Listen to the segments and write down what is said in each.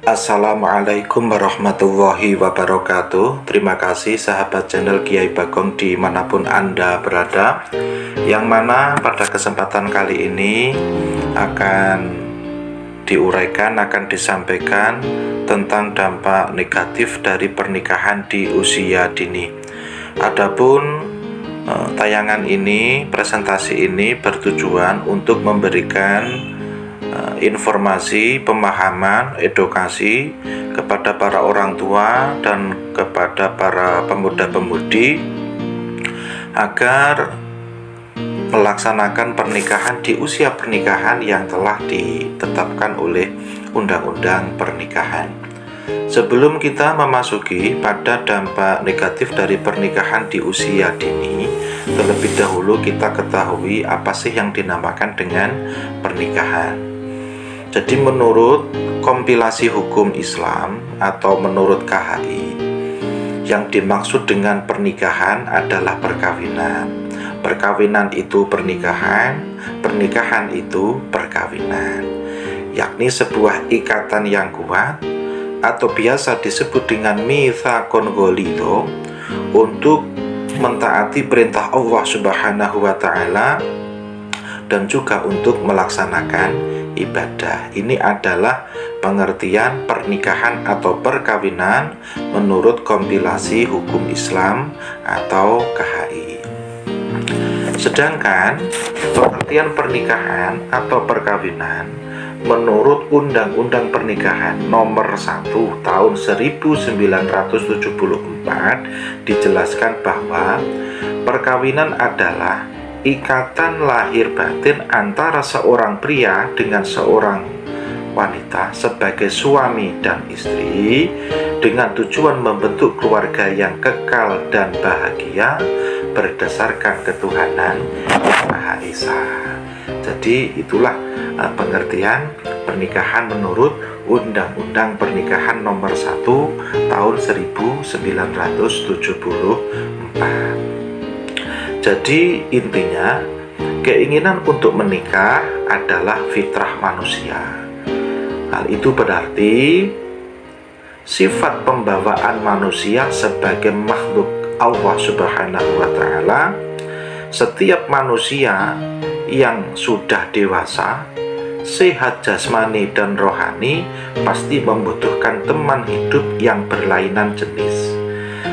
Assalamualaikum warahmatullahi wabarakatuh. Terima kasih sahabat channel Kiai Bagong dimanapun Anda berada, yang mana pada kesempatan kali ini akan disampaikan tentang dampak negatif dari pernikahan di usia dini. Adapun tayangan ini, presentasi ini bertujuan untuk memberikan informasi, pemahaman, edukasi kepada para orang tua dan kepada para pemuda-pemudi agar melaksanakan pernikahan di usia pernikahan yang telah ditetapkan oleh Undang-Undang Pernikahan. Sebelum kita memasuki pada dampak negatif dari pernikahan di usia dini, terlebih dahulu kita ketahui apa sih yang dinamakan dengan pernikahan. Jadi menurut kompilasi hukum Islam atau menurut KHI, yang dimaksud dengan pernikahan adalah perkawinan. Perkawinan itu pernikahan, pernikahan itu perkawinan, yakni sebuah ikatan yang kuat atau biasa disebut dengan mitsaqun ghalidho untuk mentaati perintah Allah Subhanahu wa taala dan juga untuk melaksanakan ibadah. Ini adalah pengertian pernikahan atau perkawinan menurut kompilasi hukum Islam atau KHI. Sedangkan pengertian pernikahan atau perkawinan menurut Undang-Undang Pernikahan Nomor 1 Tahun 1974 dijelaskan bahwa perkawinan adalah ikatan lahir batin antara seorang pria dengan seorang wanita sebagai suami dan istri dengan tujuan membentuk keluarga yang kekal dan bahagia berdasarkan ketuhanan Yang Maha Esa. Jadi itulah pengertian pernikahan menurut Undang-Undang Pernikahan Nomor 1 Tahun 1974. Jadi intinya, keinginan untuk menikah adalah fitrah manusia. Hal itu berarti sifat pembawaan manusia sebagai makhluk Allah Subhanahu wa taala. Setiap manusia yang sudah dewasa, sehat jasmani dan rohani pasti membutuhkan teman hidup yang berlainan jenis.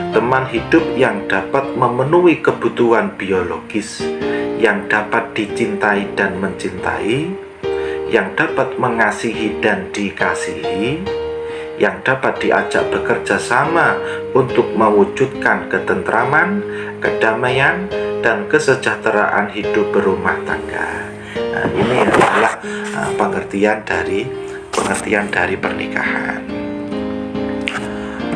Teman hidup yang dapat memenuhi kebutuhan biologis, yang dapat dicintai dan mencintai, yang dapat mengasihi dan dikasihi, yang dapat diajak bekerja sama untuk mewujudkan ketentraman, kedamaian, dan kesejahteraan hidup berumah tangga. Ini adalah pengertian dari pernikahan.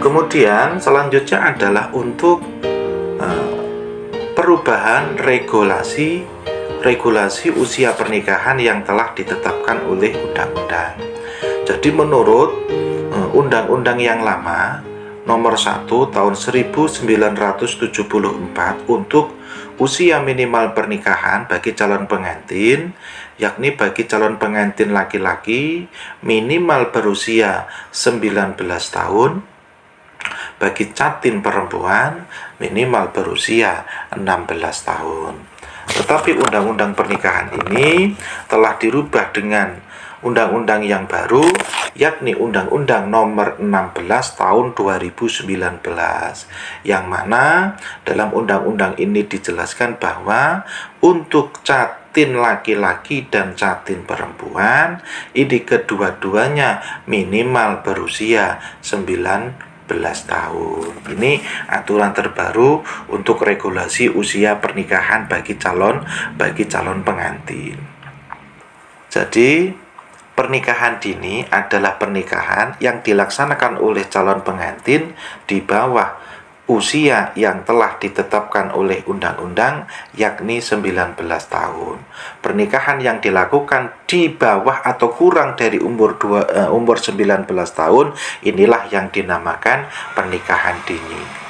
Kemudian selanjutnya adalah untuk perubahan regulasi usia pernikahan yang telah ditetapkan oleh undang-undang. Jadi menurut undang-undang yang lama Nomor 1 Tahun 1974 untuk usia minimal pernikahan bagi calon pengantin, yakni bagi calon pengantin laki-laki minimal berusia 19 tahun, bagi catin perempuan minimal berusia 16 tahun. Tetapi undang-undang pernikahan ini telah dirubah dengan undang-undang yang baru, yakni Undang-Undang Nomor 16 Tahun 2019, yang mana dalam undang-undang ini dijelaskan bahwa untuk catin laki-laki dan catin perempuan, ini kedua-duanya minimal berusia 19 tahun. Ini aturan terbaru untuk regulasi usia pernikahan bagi calon pengantin. Jadi pernikahan dini adalah pernikahan yang dilaksanakan oleh calon pengantin di bawah usia yang telah ditetapkan oleh undang-undang, yakni 19 tahun. Pernikahan yang dilakukan di bawah atau kurang dari umur 19 tahun inilah yang dinamakan pernikahan dini.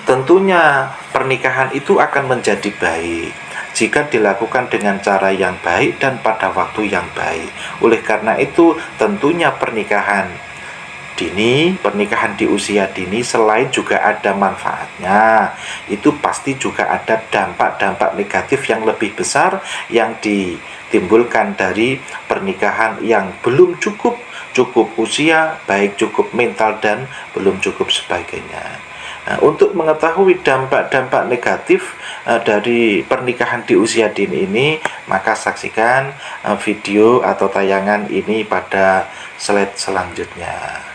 Tentunya pernikahan itu akan menjadi baik jika dilakukan dengan cara yang baik dan pada waktu yang baik. Oleh karena itu, tentunya pernikahan dini, pernikahan di usia dini selain juga ada manfaatnya, itu pasti juga ada dampak-dampak negatif yang lebih besar yang ditimbulkan dari pernikahan yang belum cukup usia, baik cukup mental dan belum cukup sebagainya. Nah, untuk mengetahui dampak-dampak negatif dari pernikahan di usia dini ini, maka saksikan video atau tayangan ini pada slide selanjutnya.